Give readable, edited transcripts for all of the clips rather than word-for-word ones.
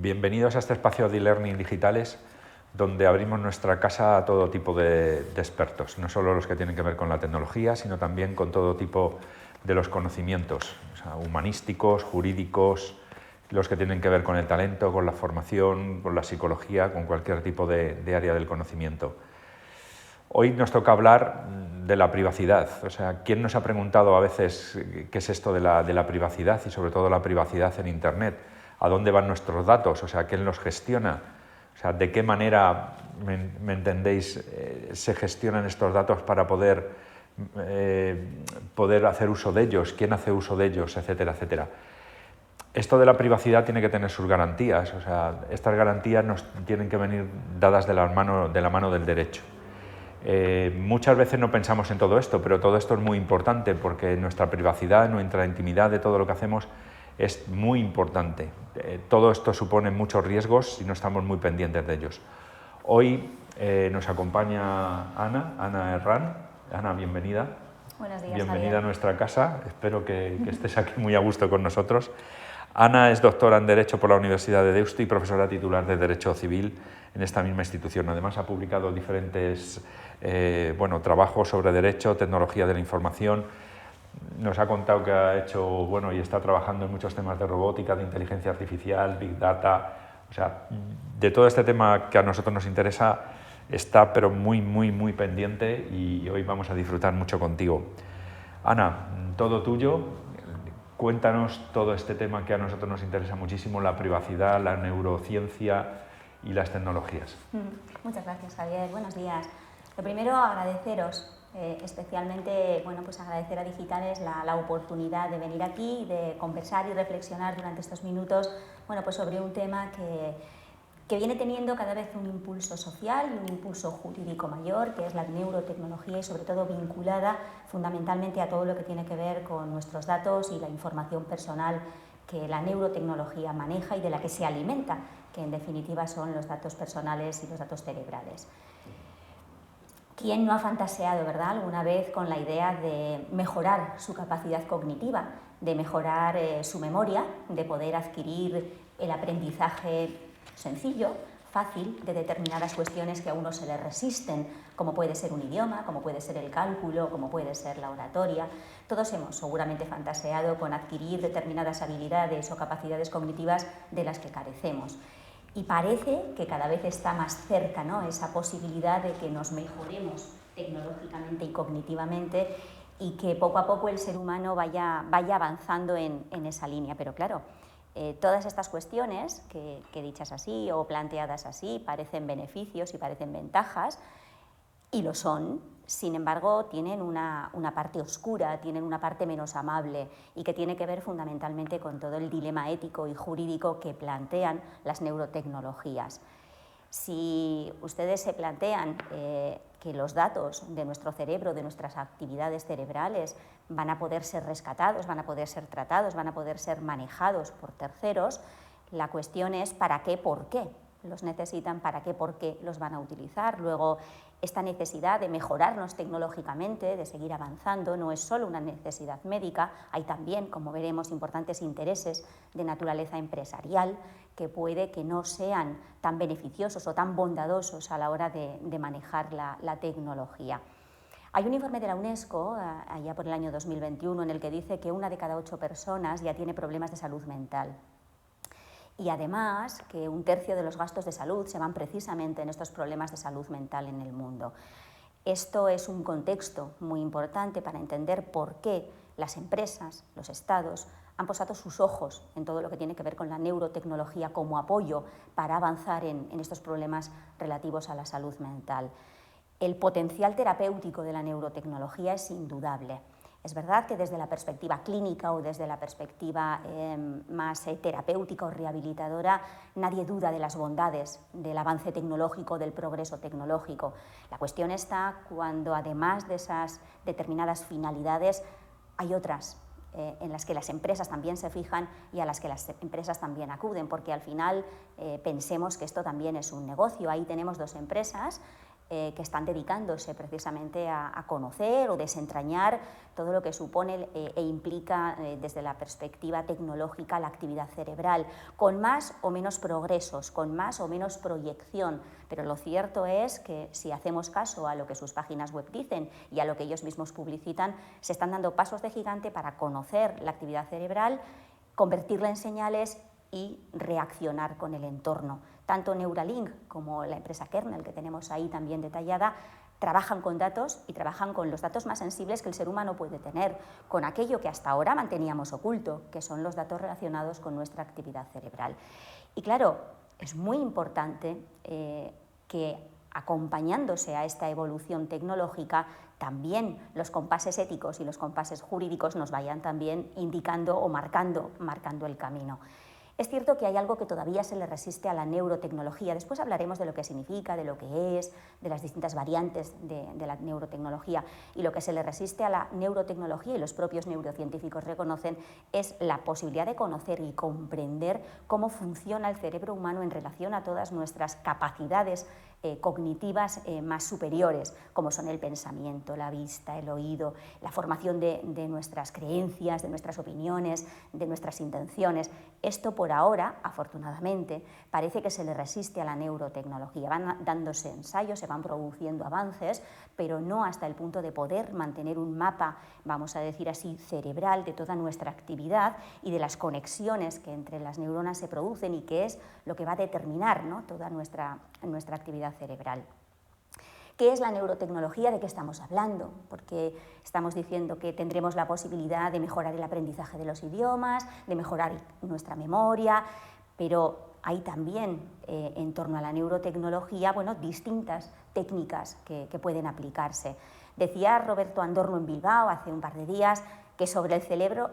Bienvenidos a este espacio de e-learning digitales, donde abrimos nuestra casa a todo tipo de expertos, no solo los que tienen que ver con la tecnología, sino también con todo tipo de los conocimientos, o sea, humanísticos, jurídicos, los que tienen que ver con el talento, con la formación, con la psicología, con cualquier tipo de área del conocimiento. Hoy nos toca hablar de la privacidad. O sea, ¿quién nos ha preguntado a veces qué es esto de la privacidad y sobre todo la privacidad en Internet? ¿A dónde van nuestros datos? O sea, ¿quién los gestiona? O sea, ¿de qué manera, me entendéis, se gestionan estos datos para poder hacer uso de ellos? ¿Quién hace uso de ellos? Etcétera, etcétera. Esto de la privacidad tiene que tener sus garantías. O sea, estas garantías nos tienen que venir dadas de la mano del derecho. Muchas veces no pensamos en todo esto, pero todo esto es muy importante porque nuestra privacidad, nuestra intimidad de todo lo que hacemos es muy importante. Todo esto supone muchos riesgos si no estamos muy pendientes de ellos. Hoy nos acompaña Ana Herrán. Ana, bienvenida. Buenos días, bienvenida Javier. A nuestra casa. Espero que estés aquí muy a gusto con nosotros. Ana es doctora en Derecho por la Universidad de Deusto y profesora titular de Derecho Civil en esta misma institución. Además, ha publicado diferentes trabajos sobre Derecho, Tecnología de la Información. Nos ha contado que ha hecho y está trabajando en muchos temas de robótica, de inteligencia artificial, Big Data. O sea, de todo este tema que a nosotros nos interesa, está pero muy pendiente y hoy vamos a disfrutar mucho contigo. Ana, todo tuyo. Cuéntanos todo este tema que a nosotros nos interesa muchísimo, la privacidad, la neurociencia y las tecnologías. Muchas gracias, Javier. Buenos días. Lo primero, agradeceros, especialmente agradecer a Digitales la oportunidad de venir aquí, de conversar y reflexionar durante estos minutos sobre un tema que viene teniendo cada vez un impulso social y un impulso jurídico mayor, que es la neurotecnología y sobre todo vinculada fundamentalmente a todo lo que tiene que ver con nuestros datos y la información personal que la neurotecnología maneja y de la que se alimenta, que en definitiva son los datos personales y los datos cerebrales. ¿Quién no ha fantaseado, verdad, alguna vez con la idea de mejorar su capacidad cognitiva, de mejorar su memoria, de poder adquirir el aprendizaje sencillo, fácil, de determinadas cuestiones que a uno se le resisten, como puede ser un idioma, como puede ser el cálculo, como puede ser la oratoria? Todos hemos seguramente fantaseado con adquirir determinadas habilidades o capacidades cognitivas de las que carecemos. Y parece que cada vez está más cerca, ¿no?, esa posibilidad de que nos mejoremos tecnológicamente y cognitivamente y que poco a poco el ser humano vaya avanzando en esa línea. Pero claro, todas estas cuestiones que dichas así o planteadas así parecen beneficios y parecen ventajas, y lo son. Sin embargo, tienen una parte oscura, tienen una parte menos amable y que tiene que ver fundamentalmente con todo el dilema ético y jurídico que plantean las neurotecnologías. Si ustedes se plantean que los datos de nuestro cerebro, de nuestras actividades cerebrales, van a poder ser rescatados, van a poder ser tratados, van a poder ser manejados por terceros, la cuestión es ¿para qué, por qué los necesitan? ¿Para qué, por qué los van a utilizar? Luego, esta necesidad de mejorarnos tecnológicamente, de seguir avanzando, no es solo una necesidad médica, hay también, como veremos, importantes intereses de naturaleza empresarial que puede que no sean tan beneficiosos o tan bondadosos a la hora de manejar la tecnología. Hay un informe de la UNESCO, allá por el año 2021, en el que dice que 1 de cada 8 personas ya tiene problemas de salud mental. Y además que 1/3 de los gastos de salud se van precisamente en estos problemas de salud mental en el mundo. Esto es un contexto muy importante para entender por qué las empresas, los estados, han posado sus ojos en todo lo que tiene que ver con la neurotecnología como apoyo para avanzar en estos problemas relativos a la salud mental. El potencial terapéutico de la neurotecnología es indudable. Es verdad que desde la perspectiva clínica o desde la perspectiva más terapéutica o rehabilitadora, nadie duda de las bondades del avance tecnológico, del progreso tecnológico. La cuestión está cuando, además de esas determinadas finalidades, hay otras en las que las empresas también se fijan y a las que las empresas también acuden, porque al final pensemos que esto también es un negocio. Ahí tenemos 2 empresas que están dedicándose precisamente a conocer o desentrañar todo lo que supone e implica desde la perspectiva tecnológica la actividad cerebral, con más o menos progresos, con más o menos proyección, pero lo cierto es que si hacemos caso a lo que sus páginas web dicen y a lo que ellos mismos publicitan, se están dando pasos de gigante para conocer la actividad cerebral, convertirla en señales y reaccionar con el entorno. Tanto Neuralink como la empresa Kernel, que tenemos ahí también detallada, trabajan con datos y trabajan con los datos más sensibles que el ser humano puede tener, con aquello que hasta ahora manteníamos oculto, que son los datos relacionados con nuestra actividad cerebral. Y claro, es muy importante que acompañándose a esta evolución tecnológica, también los compases éticos y los compases jurídicos nos vayan también indicando o marcando el camino. Es cierto que hay algo que todavía se le resiste a la neurotecnología. Después hablaremos de lo que significa, de lo que es, de las distintas variantes de la neurotecnología. Y lo que se le resiste a la neurotecnología, y los propios neurocientíficos reconocen, es la posibilidad de conocer y comprender cómo funciona el cerebro humano en relación a todas nuestras capacidades cognitivas más superiores, como son el pensamiento, la vista, el oído, la formación de nuestras creencias, de nuestras opiniones, de nuestras intenciones. Esto por ahora, afortunadamente, parece que se le resiste a la neurotecnología. Van dándose ensayos, se van produciendo avances, pero no hasta el punto de poder mantener un mapa, vamos a decir así, cerebral de toda nuestra actividad y de las conexiones que entre las neuronas se producen y que es lo que va a determinar, ¿no?, toda nuestra actividad cerebral. ¿Qué es la neurotecnología? ¿De qué estamos hablando? Porque estamos diciendo que tendremos la posibilidad de mejorar el aprendizaje de los idiomas, de mejorar nuestra memoria, pero hay también en torno a la neurotecnología, bueno, distintas técnicas que pueden aplicarse. Decía Roberto Andorno en Bilbao hace un par de días que sobre el cerebro,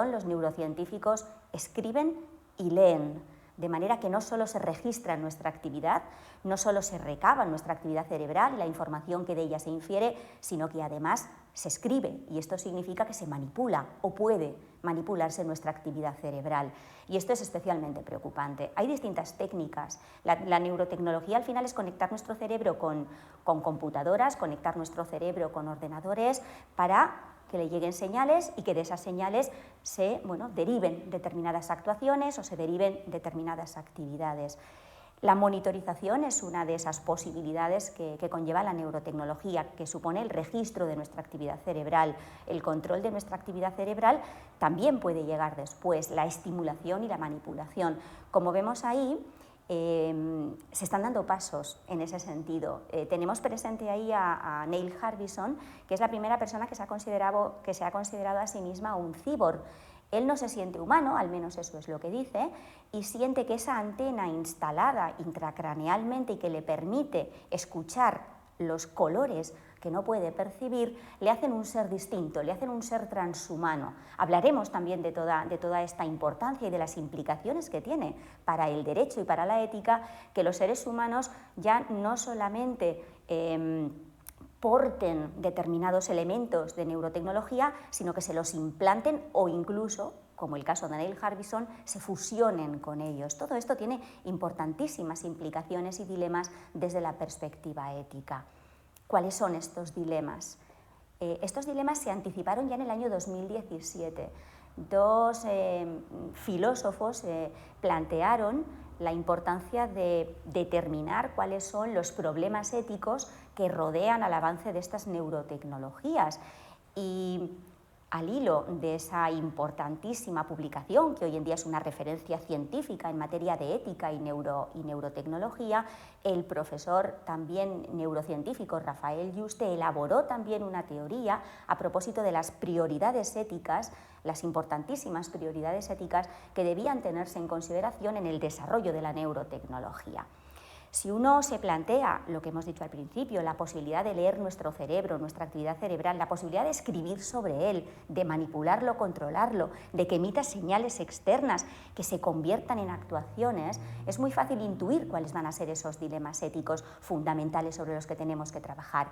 los neurocientíficos escriben y leen, de manera que no solo se registra nuestra actividad, no solo se recaba nuestra actividad cerebral y la información que de ella se infiere, sino que además se escribe, y esto significa que se manipula o puede manipularse nuestra actividad cerebral. Y esto es especialmente preocupante. Hay distintas técnicas. La neurotecnología al final es conectar nuestro cerebro con computadoras, conectar nuestro cerebro con ordenadores para que le lleguen señales y que de esas señales se deriven determinadas actuaciones o se deriven determinadas actividades. La monitorización es una de esas posibilidades que conlleva la neurotecnología, que supone el registro de nuestra actividad cerebral. El control de nuestra actividad cerebral también puede llegar después, la estimulación y la manipulación. Como vemos ahí, se están dando pasos en ese sentido. Tenemos presente ahí a Neil Harbisson, que es la primera persona que se ha considerado a sí misma un cyborg. Él no se siente humano, al menos eso es lo que dice, y siente que esa antena instalada intracranealmente y que le permite escuchar los colores que no puede percibir, le hacen un ser distinto, le hacen un ser transhumano. Hablaremos también de toda esta importancia y de las implicaciones que tiene para el derecho y para la ética que los seres humanos ya no solamente porten determinados elementos de neurotecnología, sino que se los implanten o incluso, como el caso de Neil Harbisson, se fusionen con ellos. Todo esto tiene importantísimas implicaciones y dilemas desde la perspectiva ética. ¿Cuáles son estos dilemas? Estos dilemas se anticiparon ya en el año 2017. Dos filósofos plantearon la importancia de determinar cuáles son los problemas éticos que rodean al avance de estas neurotecnologías. Y al hilo de esa importantísima publicación, que hoy en día es una referencia científica en materia de ética y neurotecnología, el profesor también neurocientífico Rafael Yuste elaboró también una teoría a propósito de las prioridades éticas, las importantísimas prioridades éticas que debían tenerse en consideración en el desarrollo de la neurotecnología. Si uno se plantea, lo que hemos dicho al principio, la posibilidad de leer nuestro cerebro, nuestra actividad cerebral, la posibilidad de escribir sobre él, de manipularlo, controlarlo, de que emita señales externas que se conviertan en actuaciones, es muy fácil intuir cuáles van a ser esos dilemas éticos fundamentales sobre los que tenemos que trabajar.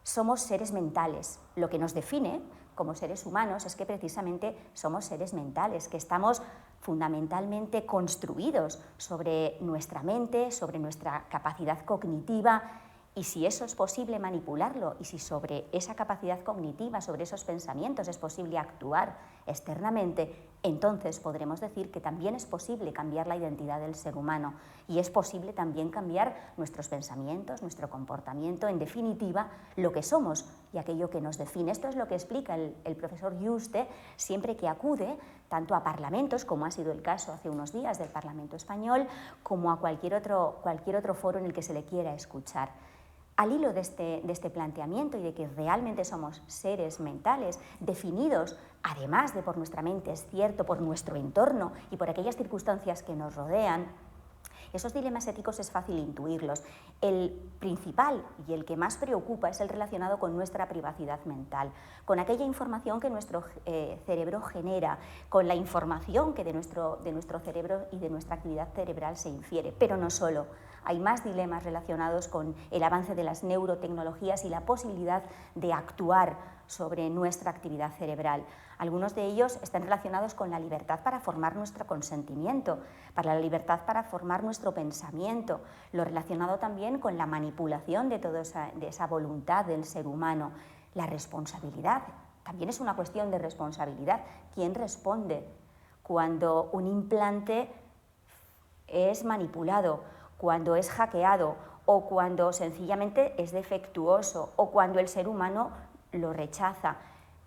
Somos seres mentales. Lo que nos define como seres humanos es que precisamente somos seres mentales, que estamos fundamentalmente construidos sobre nuestra mente, sobre nuestra capacidad cognitiva Y si eso es posible manipularlo y si sobre esa capacidad cognitiva, sobre esos pensamientos es posible actuar externamente, entonces podremos decir que también es posible cambiar la identidad del ser humano y es posible también cambiar nuestros pensamientos, nuestro comportamiento, en definitiva, lo que somos y aquello que nos define. Esto es lo que explica el profesor Yuste siempre que acude tanto a parlamentos, como ha sido el caso hace unos días del Parlamento Español, como a cualquier otro foro en el que se le quiera escuchar. Al hilo de este planteamiento y de que realmente somos seres mentales definidos, además de por nuestra mente, es cierto, por nuestro entorno y por aquellas circunstancias que nos rodean, esos dilemas éticos es fácil intuirlos. El principal y el que más preocupa es el relacionado con nuestra privacidad mental, con aquella información que nuestro cerebro genera, con la información que de nuestro cerebro y de nuestra actividad cerebral se infiere, pero no solo. Hay más dilemas relacionados con el avance de las neurotecnologías y la posibilidad de actuar sobre nuestra actividad cerebral. Algunos de ellos están relacionados con la libertad para formar nuestro consentimiento, para la libertad para formar nuestro pensamiento, lo relacionado también con la manipulación de toda esa voluntad del ser humano. La responsabilidad, también es una cuestión de responsabilidad. ¿Quién responde cuando un implante es manipulado, cuando es hackeado o cuando sencillamente es defectuoso o cuando el ser humano lo rechaza?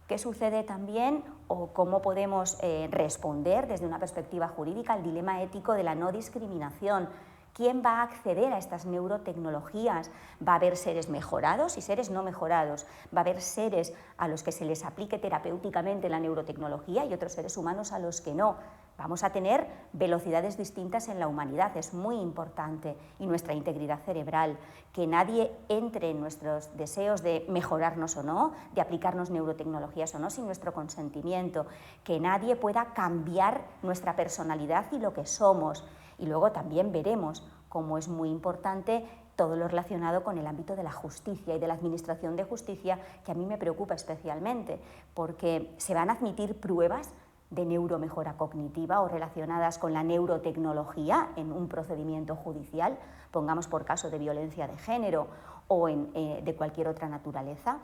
¿Qué sucede también o cómo podemos responder desde una perspectiva jurídica al dilema ético de la no discriminación? ¿Quién va a acceder a estas neurotecnologías? ¿Va a haber seres mejorados y seres no mejorados? ¿Va a haber seres a los que se les aplique terapéuticamente la neurotecnología y otros seres humanos a los que no? Vamos a tener velocidades distintas en la humanidad, es muy importante, y nuestra integridad cerebral, que nadie entre en nuestros deseos de mejorarnos o no, de aplicarnos neurotecnologías o no sin nuestro consentimiento, que nadie pueda cambiar nuestra personalidad y lo que somos. Y luego también veremos cómo es muy importante todo lo relacionado con el ámbito de la justicia y de la administración de justicia, que a mí me preocupa especialmente, porque se van a admitir pruebas de neuromejora cognitiva o relacionadas con la neurotecnología en un procedimiento judicial, pongamos por caso de violencia de género o de cualquier otra naturaleza.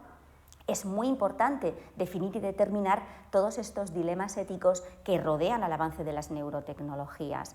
Es muy importante definir y determinar todos estos dilemas éticos que rodean al avance de las neurotecnologías.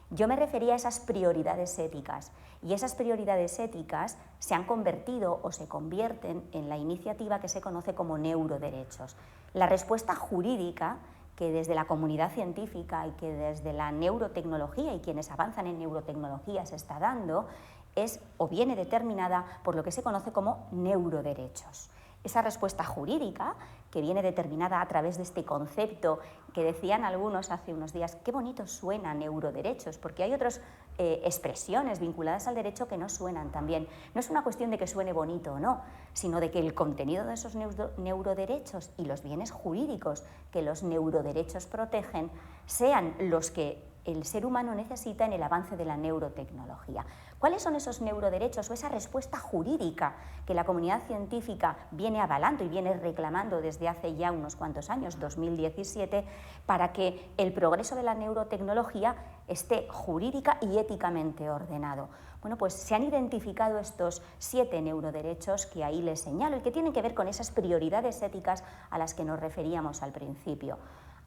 Yo me refería a esas prioridades éticas y esas prioridades éticas se han convertido o se convierten en la iniciativa que se conoce como neuroderechos. La respuesta jurídica que desde la comunidad científica y que desde la neurotecnología y quienes avanzan en neurotecnología se está dando es o viene determinada por lo que se conoce como neuroderechos. Esa respuesta jurídica, que viene determinada a través de este concepto que decían algunos hace unos días, qué bonito suena neuroderechos, porque hay otras expresiones vinculadas al derecho que no suenan tan bien. No es una cuestión de que suene bonito o no, sino de que el contenido de esos neuroderechos y los bienes jurídicos que los neuroderechos protegen sean los que el ser humano necesita en el avance de la neurotecnología. ¿Cuáles son esos neuroderechos o esa respuesta jurídica que la comunidad científica viene avalando y viene reclamando desde hace ya unos cuantos años, 2017, para que el progreso de la neurotecnología esté jurídica y éticamente ordenado? Bueno, pues se han identificado estos 7 neuroderechos que ahí les señalo y que tienen que ver con esas prioridades éticas a las que nos referíamos al principio.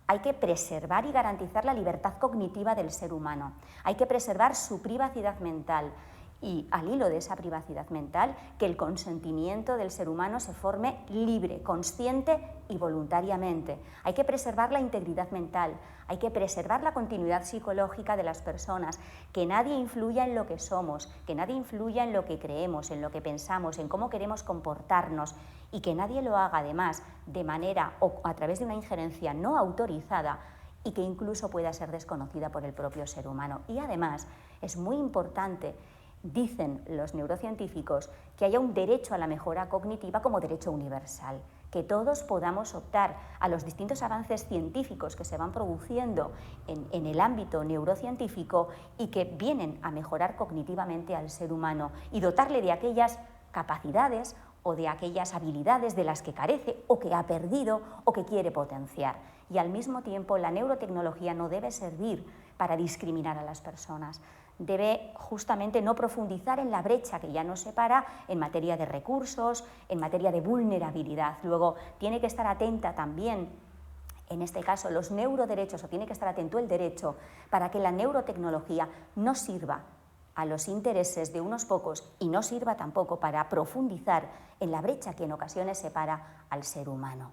Hay que preservar y garantizar la libertad cognitiva del ser humano. Hay que preservar su privacidad mental y, al hilo de esa privacidad mental, que el consentimiento del ser humano se forme libre, consciente y voluntariamente. Hay que preservar la integridad mental, hay que preservar la continuidad psicológica de las personas, que nadie influya en lo que somos, que nadie influya en lo que creemos, en lo que pensamos, en cómo queremos comportarnos y que nadie lo haga además de manera o a través de una injerencia no autorizada y que incluso pueda ser desconocida por el propio ser humano. Y además es muy importante, dicen los neurocientíficos, que haya un derecho a la mejora cognitiva como derecho universal, que todos podamos optar a los distintos avances científicos que se van produciendo en el ámbito neurocientífico y que vienen a mejorar cognitivamente al ser humano y dotarle de aquellas capacidades o de aquellas habilidades de las que carece o que ha perdido o que quiere potenciar. Y al mismo tiempo la neurotecnología no debe servir para discriminar a las personas, debe justamente no profundizar en la brecha que ya nos separa en materia de recursos, en materia de vulnerabilidad. Luego, tiene que estar atenta también, en este caso, los neuroderechos, o tiene que estar atento el derecho para que la neurotecnología no sirva a los intereses de unos pocos y no sirva tampoco para profundizar en la brecha que en ocasiones separa al ser humano.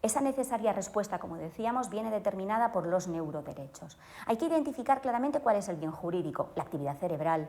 Esa necesaria respuesta, como decíamos, viene determinada por los neuroderechos. Hay que identificar claramente cuál es el bien jurídico, la actividad cerebral,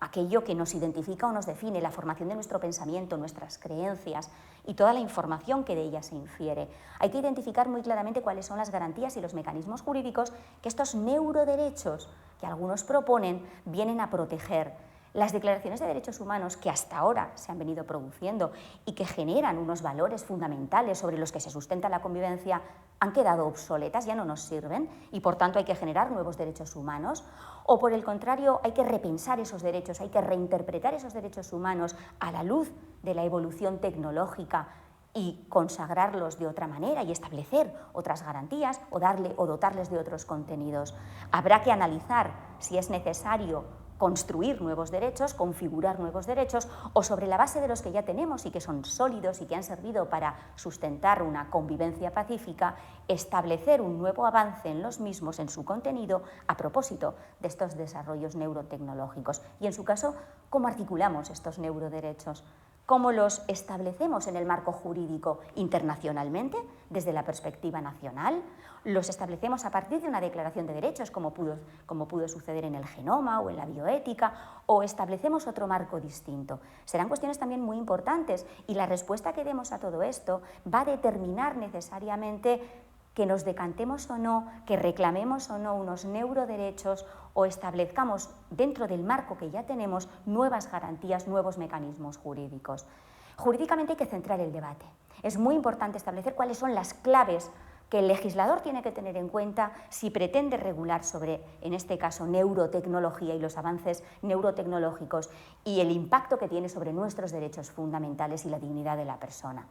aquello que nos identifica o nos define, la formación de nuestro pensamiento, nuestras creencias y toda la información que de ellas se infiere. Hay que identificar muy claramente cuáles son las garantías y los mecanismos jurídicos que estos neuroderechos que algunos proponen vienen a proteger. Las declaraciones de derechos humanos que hasta ahora se han venido produciendo y que generan unos valores fundamentales sobre los que se sustenta la convivencia han quedado obsoletas, ya no nos sirven y por tanto hay que generar nuevos derechos humanos, o por el contrario hay que repensar esos derechos, hay que reinterpretar esos derechos humanos a la luz de la evolución tecnológica y consagrarlos de otra manera y establecer otras garantías o dotarles de otros contenidos. Habrá que analizar si es necesario construir nuevos derechos, configurar nuevos derechos o sobre la base de los que ya tenemos y que son sólidos y que han servido para sustentar una convivencia pacífica, establecer un nuevo avance en los mismos, en su contenido, a propósito de estos desarrollos neurotecnológicos. Y en su caso, ¿cómo articulamos estos neuroderechos? ¿Cómo los establecemos en el marco jurídico internacionalmente, desde la perspectiva nacional? ¿Los establecemos a partir de una declaración de derechos, como pudo suceder en el genoma o en la bioética, o establecemos otro marco distinto? Serán cuestiones también muy importantes y la respuesta que demos a todo esto va a determinar necesariamente que nos decantemos o no, que reclamemos o no unos neuroderechos o establezcamos dentro del marco que ya tenemos nuevas garantías, nuevos mecanismos jurídicos. Jurídicamente hay que centrar el debate. Es muy importante establecer cuáles son las claves que el legislador tiene que tener en cuenta si pretende regular sobre, en este caso, neurotecnología y los avances neurotecnológicos y el impacto que tiene sobre nuestros derechos fundamentales y la dignidad de la persona.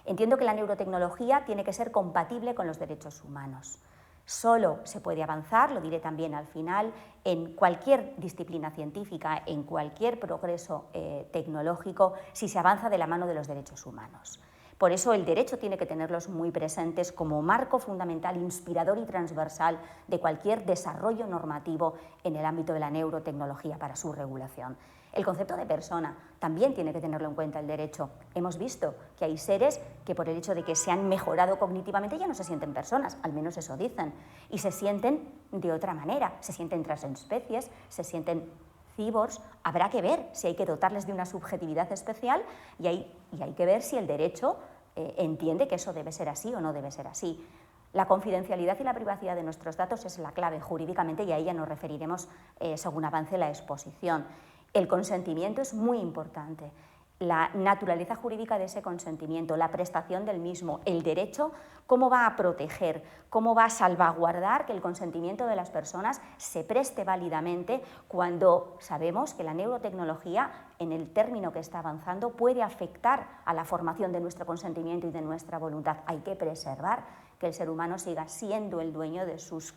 Entiendo que la neurotecnología tiene que ser compatible con los derechos humanos. Solo se puede avanzar, lo diré también al final, en cualquier disciplina científica, en cualquier progreso tecnológico, si se avanza de la mano de los derechos humanos. Por eso el derecho tiene que tenerlos muy presentes como marco fundamental, inspirador y transversal de cualquier desarrollo normativo en el ámbito de la neurotecnología para su regulación. El concepto de persona también tiene que tenerlo en cuenta el derecho. Hemos visto que hay seres que por el hecho de que se han mejorado cognitivamente ya no se sienten personas, al menos eso dicen, y se sienten de otra manera, se sienten transespecies, se sienten cyborgs. Habrá que ver si hay que dotarles de una subjetividad especial y hay que ver si el derecho entiende que eso debe ser así o no debe ser así. La confidencialidad y la privacidad de nuestros datos es la clave jurídicamente y a ella nos referiremos según avance la exposición. El consentimiento es muy importante. La naturaleza jurídica de ese consentimiento, la prestación del mismo, el derecho, cómo va a proteger, cómo va a salvaguardar que el consentimiento de las personas se preste válidamente cuando sabemos que la neurotecnología, en el término que está avanzando, puede afectar a la formación de nuestro consentimiento y de nuestra voluntad. Hay que preservar que el ser humano siga siendo el dueño de sus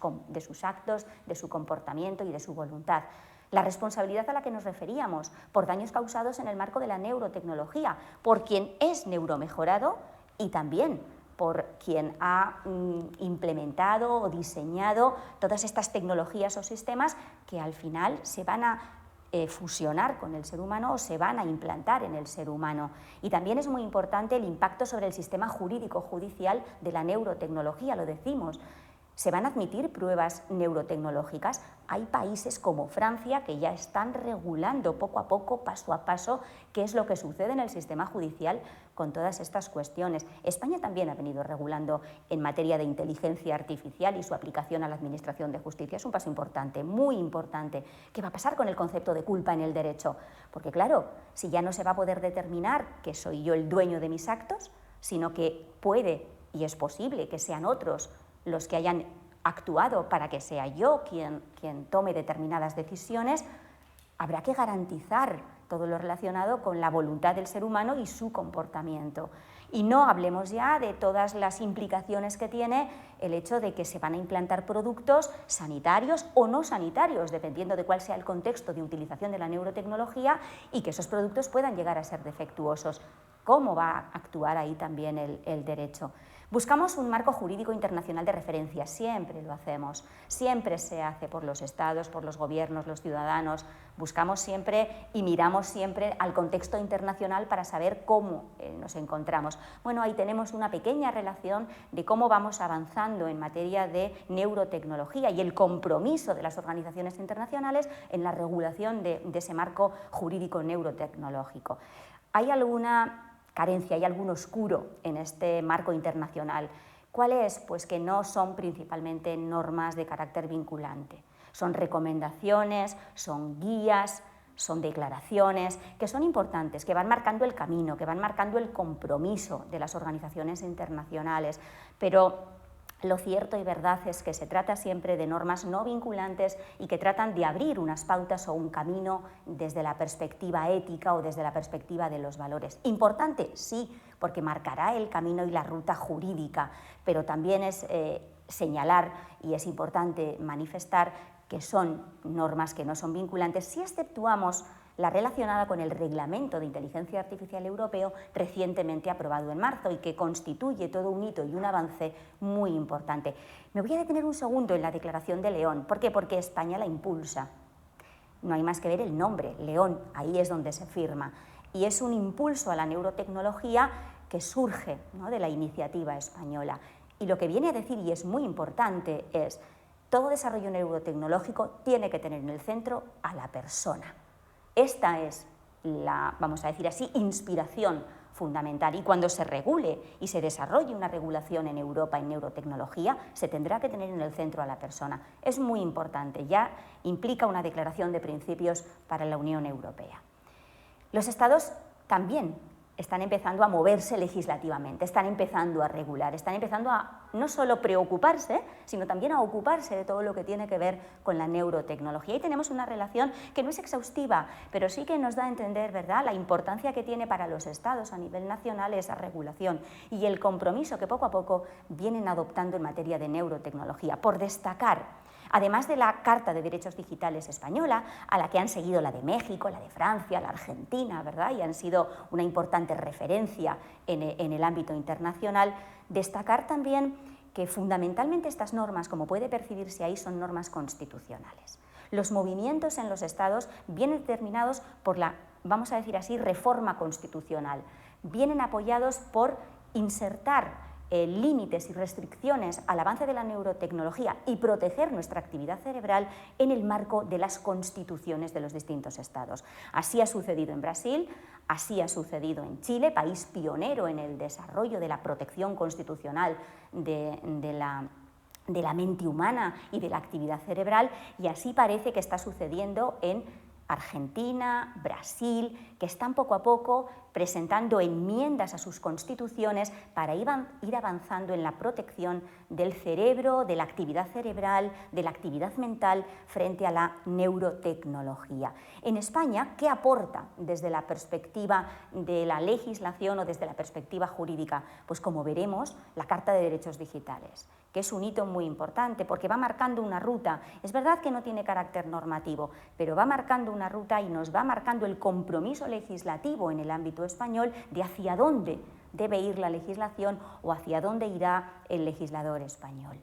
actos, de su comportamiento y de su voluntad. La responsabilidad a la que nos referíamos por daños causados en el marco de la neurotecnología, por quien es neuromejorado y también por quien ha implementado o diseñado todas estas tecnologías o sistemas que al final se van a fusionar con el ser humano o se van a implantar en el ser humano. Y también es muy importante el impacto sobre el sistema jurídico judicial de la neurotecnología, lo decimos. ¿Se van a admitir pruebas neurotecnológicas? Hay países como Francia que ya están regulando poco a poco, paso a paso, qué es lo que sucede en el sistema judicial con todas estas cuestiones. España también ha venido regulando en materia de inteligencia artificial y su aplicación a la administración de justicia. Es un paso importante, muy importante. ¿Qué va a pasar con el concepto de culpa en el derecho? Porque claro, si ya no se va a poder determinar que soy yo el dueño de mis actos, sino que puede y es posible que sean otros los que hayan actuado para que sea yo quien tome determinadas decisiones, habrá que garantizar todo lo relacionado con la voluntad del ser humano y su comportamiento. Y no hablemos ya de todas las implicaciones que tiene el hecho de que se van a implantar productos sanitarios o no sanitarios, dependiendo de cuál sea el contexto de utilización de la neurotecnología, y que esos productos puedan llegar a ser defectuosos. ¿Cómo va a actuar ahí también el derecho? Buscamos un marco jurídico internacional de referencia, siempre lo hacemos, siempre se hace por los estados, por los gobiernos, los ciudadanos, buscamos siempre y miramos siempre al contexto internacional para saber cómo nos encontramos. Bueno, ahí tenemos una pequeña relación de cómo vamos avanzando en materia de neurotecnología y el compromiso de las organizaciones internacionales en la regulación de ese marco jurídico neurotecnológico. ¿Hay alguna carencia, hay algún oscuro en este marco internacional? ¿Cuál es? Pues que no son principalmente normas de carácter vinculante. Son recomendaciones, son guías, son declaraciones que son importantes, que van marcando el camino, que van marcando el compromiso de las organizaciones internacionales, pero lo cierto y verdad es que se trata siempre de normas no vinculantes y que tratan de abrir unas pautas o un camino desde la perspectiva ética o desde la perspectiva de los valores. Importante, sí, porque marcará el camino y la ruta jurídica, pero también es señalar y es importante manifestar que son normas que no son vinculantes si exceptuamos la relacionada con el Reglamento de Inteligencia Artificial Europeo recientemente aprobado en marzo y que constituye todo un hito y un avance muy importante. Me voy a detener un segundo en la declaración de León. ¿Por qué? Porque España la impulsa. No hay más que ver el nombre, León, ahí es donde se firma. Y es un impulso a la neurotecnología que surge, ¿no?, de la iniciativa española. Y lo que viene a decir, y es muy importante, es todo desarrollo neurotecnológico tiene que tener en el centro a la persona. Esta es la, vamos a decir así, inspiración fundamental, y cuando se regule y se desarrolle una regulación en Europa en neurotecnología, se tendrá que tener en el centro a la persona. Es muy importante, ya implica una declaración de principios para la Unión Europea. Los Estados también están empezando a moverse legislativamente, están empezando a regular, están empezando a no solo preocuparse, sino también a ocuparse de todo lo que tiene que ver con la neurotecnología. Y tenemos una relación que no es exhaustiva, pero sí que nos da a entender, ¿verdad?, la importancia que tiene para los Estados a nivel nacional esa regulación y el compromiso que poco a poco vienen adoptando en materia de neurotecnología. Por destacar, además de la Carta de Derechos Digitales española, a la que han seguido la de México, la de Francia, la Argentina, ¿verdad?, y han sido una importante referencia en el ámbito internacional, destacar también que fundamentalmente estas normas, como puede percibirse ahí, son normas constitucionales. Los movimientos en los Estados vienen determinados por la, vamos a decir así, reforma constitucional. Vienen apoyados por insertar límites y restricciones al avance de la neurotecnología y proteger nuestra actividad cerebral en el marco de las constituciones de los distintos estados. Así ha sucedido en Brasil, así ha sucedido en Chile, país pionero en el desarrollo de la protección constitucional de la mente humana y de la actividad cerebral, y así parece que está sucediendo en Argentina, Brasil, que están poco a poco presentando enmiendas a sus constituciones para ir avanzando en la protección del cerebro, de la actividad cerebral, de la actividad mental frente a la neurotecnología. En España, ¿qué aporta desde la perspectiva de la legislación o desde la perspectiva jurídica? Pues como veremos, la Carta de Derechos Digitales, que es un hito muy importante porque va marcando una ruta. Es verdad que no tiene carácter normativo, pero va marcando una ruta y nos va marcando el compromiso legislativo en el ámbito español de hacia dónde debe ir la legislación o hacia dónde irá el legislador español.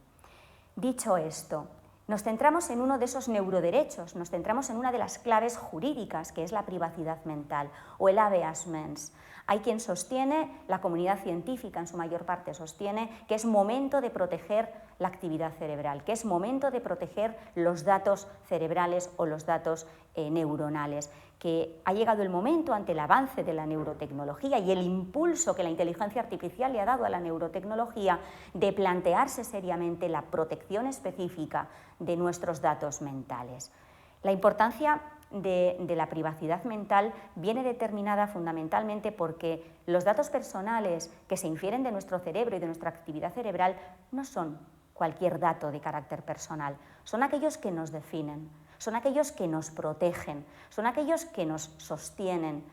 Dicho esto, nos centramos en uno de esos neuroderechos, nos centramos en una de las claves jurídicas, que es la privacidad mental o el habeas mens. Hay quien sostiene, la comunidad científica en su mayor parte sostiene, que es momento de proteger la actividad cerebral, que es momento de proteger los datos cerebrales o los datos neuronales, que ha llegado el momento, ante el avance de la neurotecnología y el impulso que la inteligencia artificial le ha dado a la neurotecnología, de plantearse seriamente la protección específica de nuestros datos mentales. La importancia de la privacidad mental viene determinada fundamentalmente porque los datos personales que se infieren de nuestro cerebro y de nuestra actividad cerebral no son cualquier dato de carácter personal, son aquellos que nos definen, son aquellos que nos protegen, son aquellos que nos sostienen,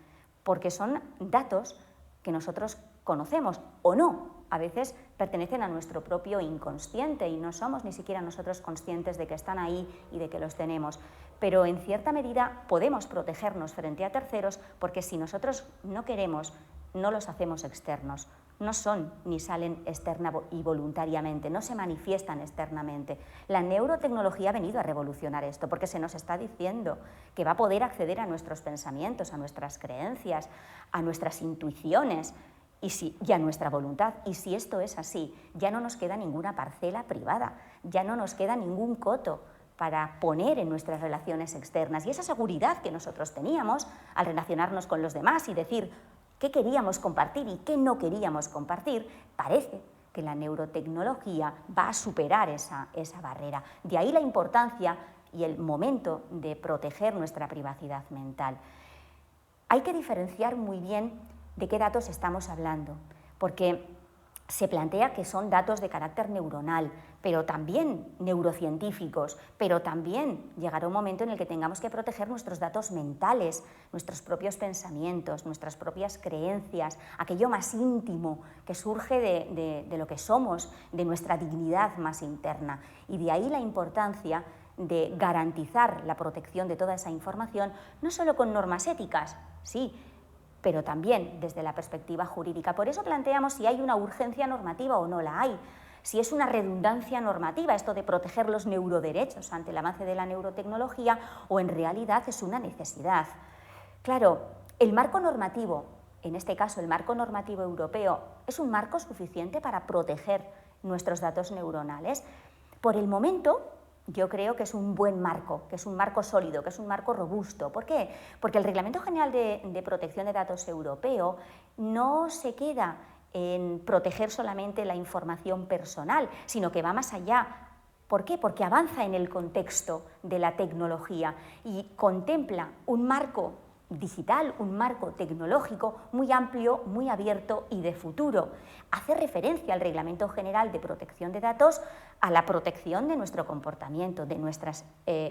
porque son datos que nosotros conocemos o no. A veces pertenecen a nuestro propio inconsciente y no somos ni siquiera nosotros conscientes de que están ahí y de que los tenemos. Pero en cierta medida podemos protegernos frente a terceros porque si nosotros no queremos, no los hacemos externos. No son ni salen externa y voluntariamente, no se manifiestan externamente. La neurotecnología ha venido a revolucionar esto porque se nos está diciendo que va a poder acceder a nuestros pensamientos, a nuestras creencias, a nuestras intuiciones y a nuestra voluntad. Y si esto es así, ya no nos queda ninguna parcela privada, ya no nos queda ningún coto para poner en nuestras relaciones externas. Y esa seguridad que nosotros teníamos al relacionarnos con los demás y decir qué queríamos compartir y qué no queríamos compartir, parece que la neurotecnología va a superar esa barrera. De ahí la importancia y el momento de proteger nuestra privacidad mental. Hay que diferenciar muy bien de qué datos estamos hablando, porque se plantea que son datos de carácter neuronal, pero también neurocientíficos, pero también llegará un momento en el que tengamos que proteger nuestros datos mentales, nuestros propios pensamientos, nuestras propias creencias, aquello más íntimo que surge de lo que somos, de nuestra dignidad más interna. Y de ahí la importancia de garantizar la protección de toda esa información, no solo con normas éticas, sí, pero también desde la perspectiva jurídica. Por eso planteamos si hay una urgencia normativa o no la hay, si es una redundancia normativa esto de proteger los neuroderechos ante el avance de la neurotecnología o en realidad es una necesidad. Claro, el marco normativo, en este caso el marco normativo europeo, es un marco suficiente para proteger nuestros datos neuronales. Por el momento, yo creo que es un buen marco, que es un marco sólido, que es un marco robusto. ¿Por qué? Porque el Reglamento General de Protección de Datos europeo no se queda en proteger solamente la información personal, sino que va más allá. ¿Por qué? Porque avanza en el contexto de la tecnología y contempla un marco digital, un marco tecnológico muy amplio, muy abierto y de futuro. Hace referencia al Reglamento General de Protección de Datos a la protección de nuestro comportamiento, de nuestras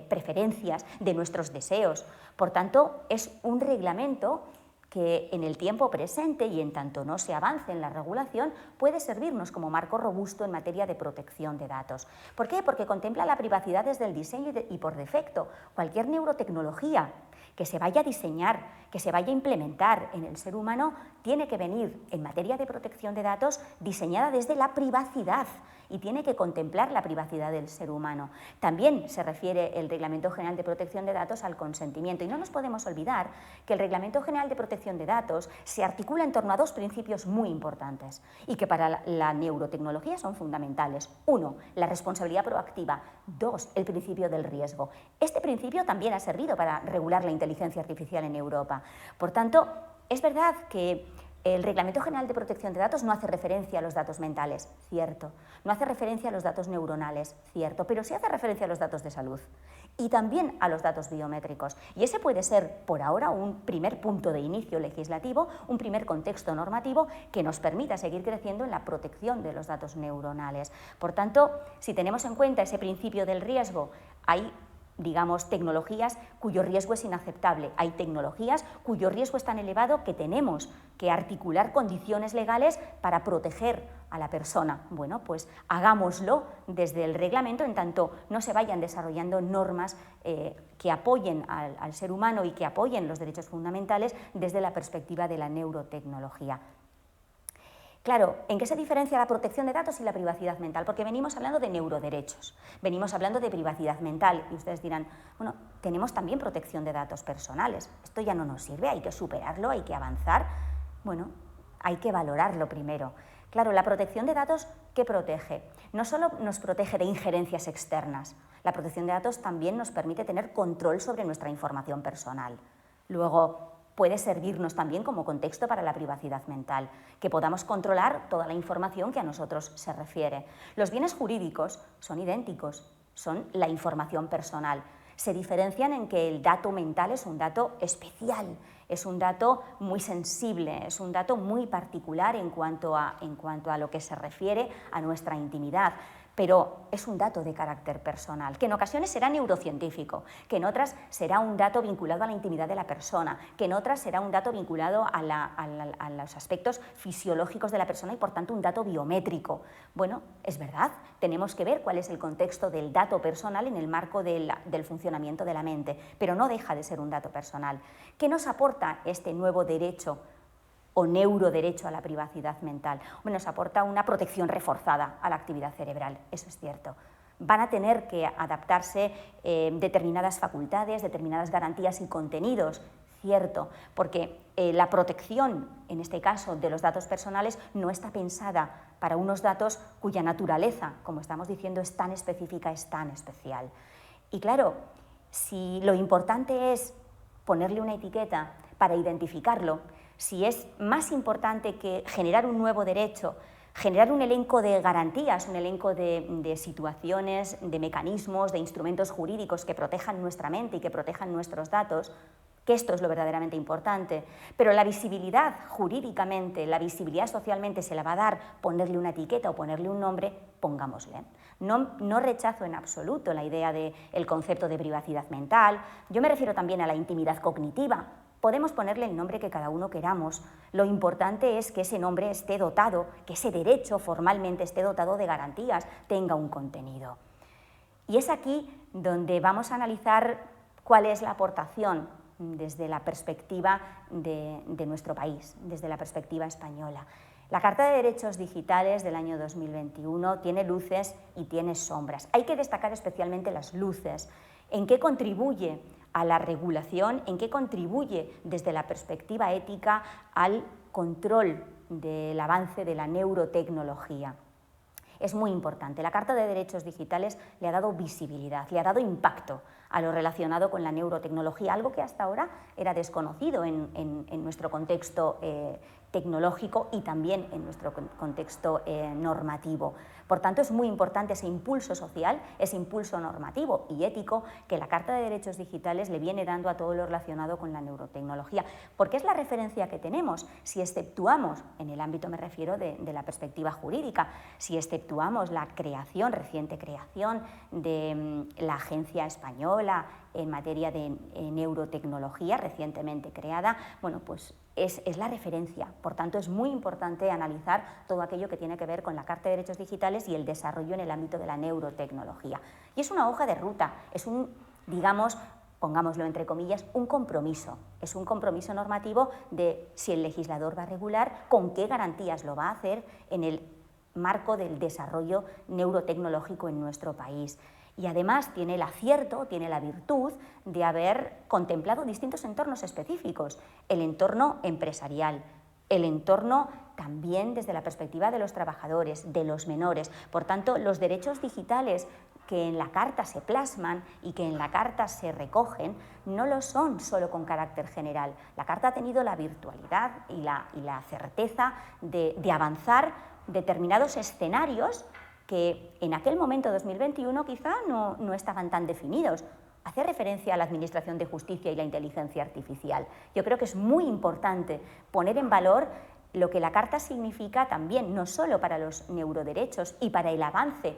preferencias, de nuestros deseos. Por tanto, es un reglamento que en el tiempo presente y en tanto no se avance en la regulación puede servirnos como marco robusto en materia de protección de datos. ¿Por qué? Porque contempla la privacidad desde el diseño y por defecto. Cualquier neurotecnología que se vaya a diseñar, que se vaya a implementar en el ser humano, tiene que venir en materia de protección de datos diseñada desde la privacidad y tiene que contemplar la privacidad del ser humano. También se refiere el Reglamento General de Protección de Datos al consentimiento y no nos podemos olvidar que el Reglamento General de Protección de Datos se articula en torno a dos principios muy importantes y que para la neurotecnología son fundamentales. Uno, la responsabilidad proactiva. Dos, el principio del riesgo. Este principio también ha servido para regular la inteligencia artificial en Europa. Por tanto, es verdad que el Reglamento General de Protección de Datos no hace referencia a los datos mentales, cierto. No hace referencia a los datos neuronales, cierto. Pero sí hace referencia a los datos de salud y también a los datos biométricos. Y ese puede ser, por ahora, un primer punto de inicio legislativo, un primer contexto normativo que nos permita seguir creciendo en la protección de los datos neuronales. Por tanto, si tenemos en cuenta ese principio del riesgo, hay tecnologías cuyo riesgo es inaceptable. Hay tecnologías cuyo riesgo es tan elevado que tenemos que articular condiciones legales para proteger a la persona. Bueno, pues hagámoslo desde el reglamento en tanto no se vayan desarrollando normas que apoyen al ser humano y que apoyen los derechos fundamentales desde la perspectiva de la neurotecnología. Claro, ¿en qué se diferencia la protección de datos y la privacidad mental? Porque venimos hablando de neuroderechos, venimos hablando de privacidad mental y ustedes dirán, bueno, tenemos también protección de datos personales, esto ya no nos sirve, hay que superarlo, hay que avanzar. Bueno, hay que valorarlo primero. Claro, la protección de datos, ¿qué protege? No solo nos protege de injerencias externas, la protección de datos también nos permite tener control sobre nuestra información personal. Luego, puede servirnos también como contexto para la privacidad mental, que podamos controlar toda la información que a nosotros se refiere. Los bienes jurídicos son idénticos, son la información personal. Se diferencian en que el dato mental es un dato especial, es un dato muy sensible, es un dato muy particular en cuanto a lo que se refiere a nuestra intimidad. Pero es un dato de carácter personal, que en ocasiones será neurocientífico, que en otras será un dato vinculado a la intimidad de la persona, que en otras será un dato vinculado a los aspectos fisiológicos de la persona y por tanto un dato biométrico. Bueno, es verdad, tenemos que ver cuál es el contexto del dato personal en el marco del funcionamiento de la mente, pero no deja de ser un dato personal. ¿Qué nos aporta este nuevo derecho o neuroderecho a la privacidad mental? Bueno, nos aporta una protección reforzada a la actividad cerebral, eso es cierto. Van a tener que adaptarse determinadas facultades, determinadas garantías y contenidos, cierto, porque la protección, en este caso, de los datos personales no está pensada para unos datos cuya naturaleza, como estamos diciendo, es tan específica, es tan especial. Y claro, si lo importante es ponerle una etiqueta para identificarlo, si es más importante que generar un nuevo derecho, generar un elenco de garantías, un elenco de situaciones, de mecanismos, de instrumentos jurídicos que protejan nuestra mente y que protejan nuestros datos, que esto es lo verdaderamente importante, pero la visibilidad jurídicamente, la visibilidad socialmente se la va a dar ponerle una etiqueta o ponerle un nombre, pongámosle. No rechazo en absoluto la idea del concepto de privacidad mental, yo me refiero también a la intimidad cognitiva. Podemos ponerle el nombre que cada uno queramos. Lo importante es que ese nombre esté dotado, que ese derecho formalmente esté dotado de garantías, tenga un contenido. Y es aquí donde vamos a analizar cuál es la aportación desde la perspectiva de nuestro país, desde la perspectiva española. La Carta de Derechos Digitales del año 2021 tiene luces y tiene sombras. Hay que destacar especialmente las luces. ¿En qué contribuye a la regulación? ¿En qué contribuye desde la perspectiva ética al control del avance de la neurotecnología? Es muy importante. La Carta de Derechos Digitales le ha dado visibilidad, le ha dado impacto a lo relacionado con la neurotecnología, algo que hasta ahora era desconocido en nuestro contexto tecnológico y también en nuestro contexto normativo. Por tanto, es muy importante ese impulso social, ese impulso normativo y ético que la Carta de Derechos Digitales le viene dando a todo lo relacionado con la neurotecnología, porque es la referencia que tenemos. Si exceptuamos, en el ámbito me refiero de la perspectiva jurídica, si exceptuamos la reciente creación de la Agencia Española en materia de neurotecnología, recientemente creada, bueno, pues es la referencia. Por tanto, es muy importante analizar todo aquello que tiene que ver con la Carta de Derechos Digitales y el desarrollo en el ámbito de la neurotecnología. Y es una hoja de ruta, es un, digamos, pongámoslo entre comillas, un compromiso. Es un compromiso normativo de si el legislador va a regular, con qué garantías lo va a hacer en el marco del desarrollo neurotecnológico en nuestro país. Y además tiene el acierto, tiene la virtud de haber contemplado distintos entornos específicos, el entorno empresarial, el entorno también desde la perspectiva de los trabajadores, de los menores. Por tanto, los derechos digitales que en la Carta se plasman y que en la Carta se recogen no lo son solo con carácter general. La Carta ha tenido la virtualidad y la certeza de avanzar determinados escenarios que en aquel momento, 2021, quizá no estaban tan definidos. Hace referencia a la Administración de Justicia y la inteligencia artificial. Yo creo que es muy importante poner en valor lo que la Carta significa también, no solo para los neuroderechos y para el avance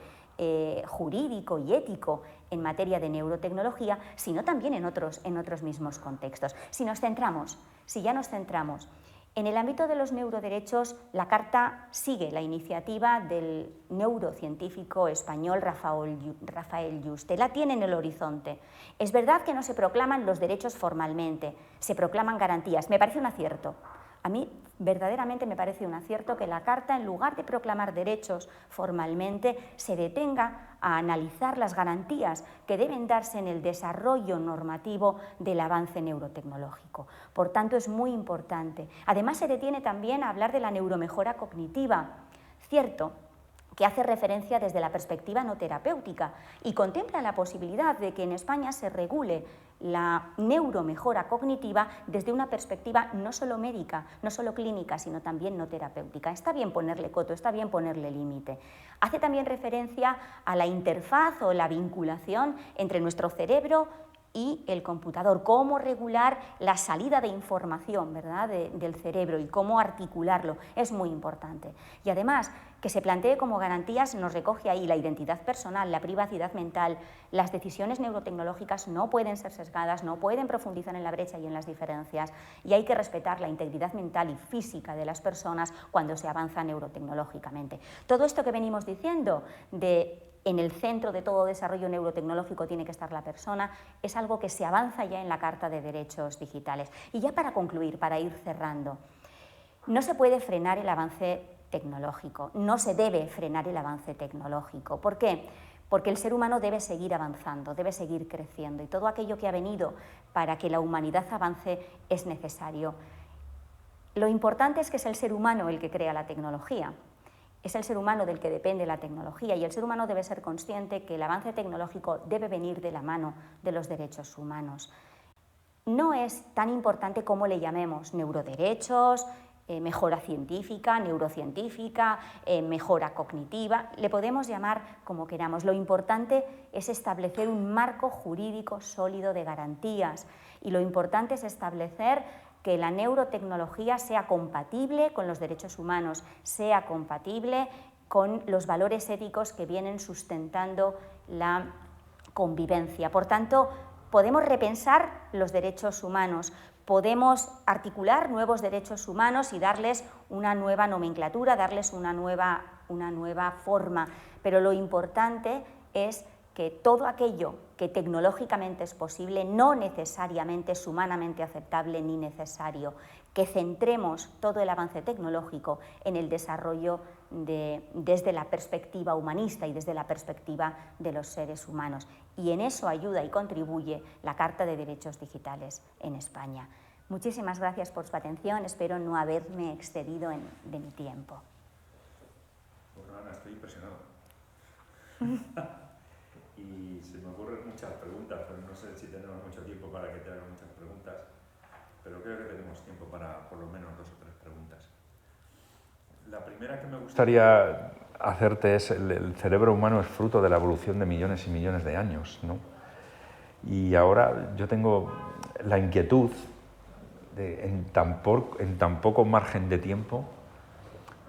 jurídico y ético en materia de neurotecnología, sino también en otros mismos contextos. Si ya nos centramos en el ámbito de los neuroderechos, la Carta sigue la iniciativa del neurocientífico español Rafael Yuste. La tiene en el horizonte. Es verdad que no se proclaman los derechos formalmente, se proclaman garantías. Me parece un acierto. A mí verdaderamente me parece un acierto que la Carta, en lugar de proclamar derechos formalmente, se detenga a analizar las garantías que deben darse en el desarrollo normativo del avance neurotecnológico. Por tanto, es muy importante. Además, se detiene también a hablar de la neuromejora cognitiva. Cierto que hace referencia desde la perspectiva no terapéutica y contempla la posibilidad de que en España se regule la neuromejora cognitiva desde una perspectiva no solo médica, no solo clínica, sino también no terapéutica. Está bien ponerle coto, está bien ponerle límite. Hace también referencia a la interfaz o la vinculación entre nuestro cerebro y el computador, cómo regular la salida de información, ¿verdad?, del cerebro y cómo articularlo, es muy importante. Y además, que se plantee como garantías nos recoge ahí la identidad personal, la privacidad mental, las decisiones neurotecnológicas no pueden ser sesgadas, no pueden profundizar en la brecha y en las diferencias, y hay que respetar la integridad mental y física de las personas cuando se avanza neurotecnológicamente. Todo esto que venimos diciendo en el centro de todo desarrollo neurotecnológico tiene que estar la persona, es algo que se avanza ya en la Carta de Derechos Digitales. Y ya para concluir, para ir cerrando, no se puede frenar el avance tecnológico, no se debe frenar el avance tecnológico. ¿Por qué? Porque el ser humano debe seguir avanzando, debe seguir creciendo, y todo aquello que ha venido para que la humanidad avance es necesario. Lo importante es que es el ser humano el que crea la tecnología. Es el ser humano del que depende la tecnología, y el ser humano debe ser consciente que el avance tecnológico debe venir de la mano de los derechos humanos. No es tan importante cómo le llamemos, neuroderechos, mejora científica, neurocientífica, mejora cognitiva, le podemos llamar como queramos. Lo importante es establecer un marco jurídico sólido de garantías, y lo importante es establecer que la neurotecnología sea compatible con los derechos humanos, sea compatible con los valores éticos que vienen sustentando la convivencia. Por tanto, podemos repensar los derechos humanos, podemos articular nuevos derechos humanos y darles una nueva nomenclatura, darles una nueva forma, pero lo importante es que todo aquello que tecnológicamente es posible no necesariamente es humanamente aceptable ni necesario, que centremos todo el avance tecnológico en el desarrollo desde la perspectiva humanista y desde la perspectiva de los seres humanos. Y en eso ayuda y contribuye la Carta de Derechos Digitales en España. Muchísimas gracias por su atención, espero no haberme excedido de mi tiempo. Bueno, Ana, estoy impresionado. Y se me ocurren muchas preguntas, pero no sé si tenemos mucho tiempo para que te hagan muchas preguntas, pero creo que tenemos tiempo para por lo menos 2 o 3 preguntas. La primera que me gustaría hacerte es, el cerebro humano es fruto de la evolución de millones y millones de años, ¿no? Y ahora yo tengo la inquietud de, en tan poco margen de tiempo,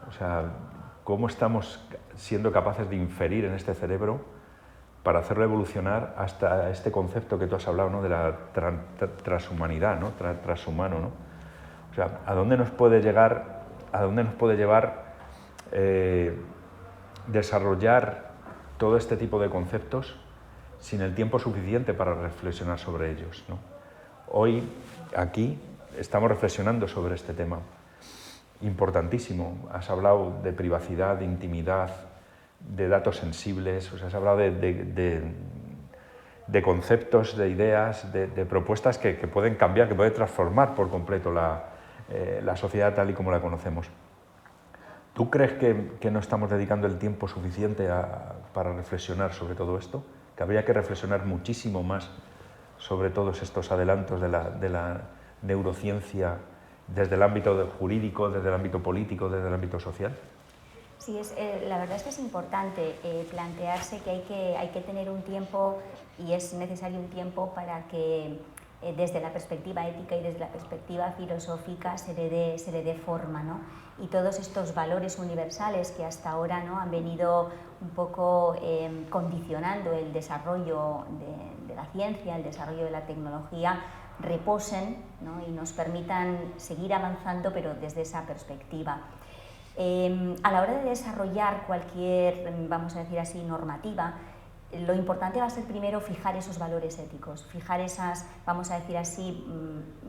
o sea, cómo estamos siendo capaces de inferir en este cerebro para hacerlo evolucionar hasta este concepto que tú has hablado, ¿no?, de la transhumanidad, ¿no?, transhumano, ¿no? O sea, ¿a dónde nos puede llegar, desarrollar todo este tipo de conceptos sin el tiempo suficiente para reflexionar sobre ellos, ¿no? Hoy, aquí, estamos reflexionando sobre este tema importantísimo. Has hablado de privacidad, de intimidad, de datos sensibles, o sea, has hablado de conceptos, de ideas, de propuestas que pueden cambiar, que pueden transformar por completo la sociedad tal y como la conocemos. ¿Tú crees que no estamos dedicando el tiempo suficiente para reflexionar sobre todo esto? ¿Que habría que reflexionar muchísimo más sobre todos estos adelantos de la neurociencia desde el ámbito jurídico, desde el ámbito político, desde el ámbito social? Sí, la verdad es que es importante plantearse que hay que tener un tiempo, y es necesario un tiempo para que desde la perspectiva ética y desde la perspectiva filosófica se le dé forma, ¿no? Y todos estos valores universales que hasta ahora, ¿no?, han venido un poco condicionando el desarrollo de la ciencia, el desarrollo de la tecnología, reposen, ¿no?, y nos permitan seguir avanzando, pero desde esa perspectiva. A la hora de desarrollar cualquier, vamos a decir así, normativa, lo importante va a ser primero fijar esos valores éticos, fijar esas, vamos a decir así,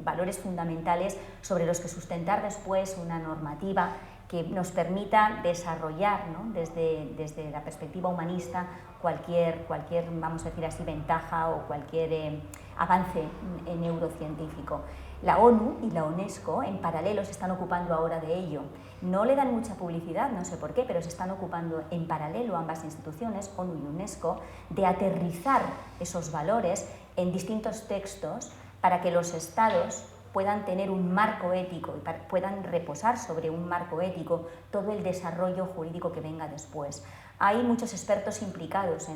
valores fundamentales sobre los que sustentar después una normativa que nos permita desarrollar, ¿no?, desde la perspectiva humanista cualquier, vamos a decir así, ventaja o cualquier avance neurocientífico. La ONU y la UNESCO en paralelo se están ocupando ahora de ello. No le dan mucha publicidad, no sé por qué, pero se están ocupando en paralelo ambas instituciones, ONU y UNESCO, de aterrizar esos valores en distintos textos para que los estados puedan tener un marco ético y puedan reposar sobre un marco ético todo el desarrollo jurídico que venga después. Hay muchos expertos implicados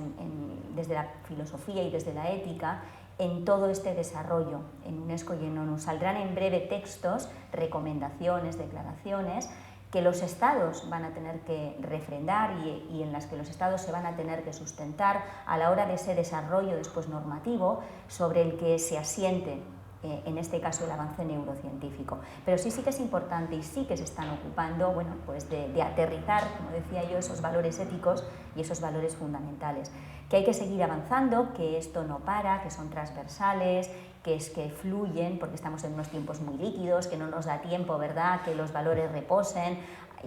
desde la filosofía y desde la ética en todo este desarrollo en UNESCO y en ONU. Saldrán en breve textos, recomendaciones, declaraciones que los Estados van a tener que refrendar y en las que los Estados se van a tener que sustentar a la hora de ese desarrollo después normativo sobre el que se asiente, en este caso, el avance neurocientífico. Pero sí que es importante y sí que se están ocupando, bueno, pues de aterrizar, como decía yo, esos valores éticos y esos valores fundamentales. Que hay que seguir avanzando, que esto no para, que son transversales, que fluyen, porque estamos en unos tiempos muy líquidos, que no nos da tiempo, ¿verdad?, que los valores reposen.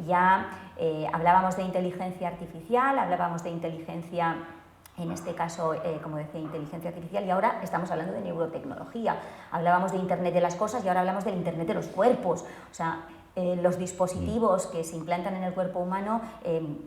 Ya hablábamos de inteligencia artificial, hablábamos de inteligencia, en este caso, como decía, inteligencia artificial, y ahora estamos hablando de neurotecnología. Hablábamos de Internet de las cosas y ahora hablamos del Internet de los cuerpos. O sea, los dispositivos que se implantan en el cuerpo humano,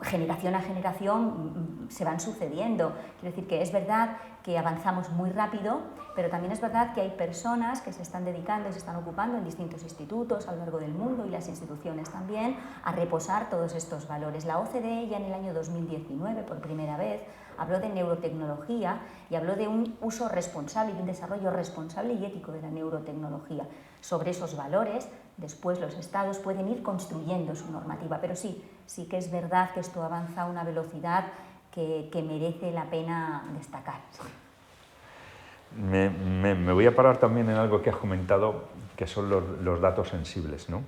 generación a generación, se van sucediendo. Quiero decir que es verdad que avanzamos muy rápido, pero también es verdad que hay personas que se están dedicando y se están ocupando en distintos institutos a lo largo del mundo y las instituciones también a reposar todos estos valores. La OCDE ya en el año 2019, por primera vez, habló de neurotecnología y habló de un uso responsable y un desarrollo responsable y ético de la neurotecnología. Sobre esos valores, después los Estados pueden ir construyendo su normativa, pero sí que es verdad que esto avanza a una velocidad que merece la pena destacar. Me voy a parar también en algo que has comentado, que son los datos sensibles, ¿no?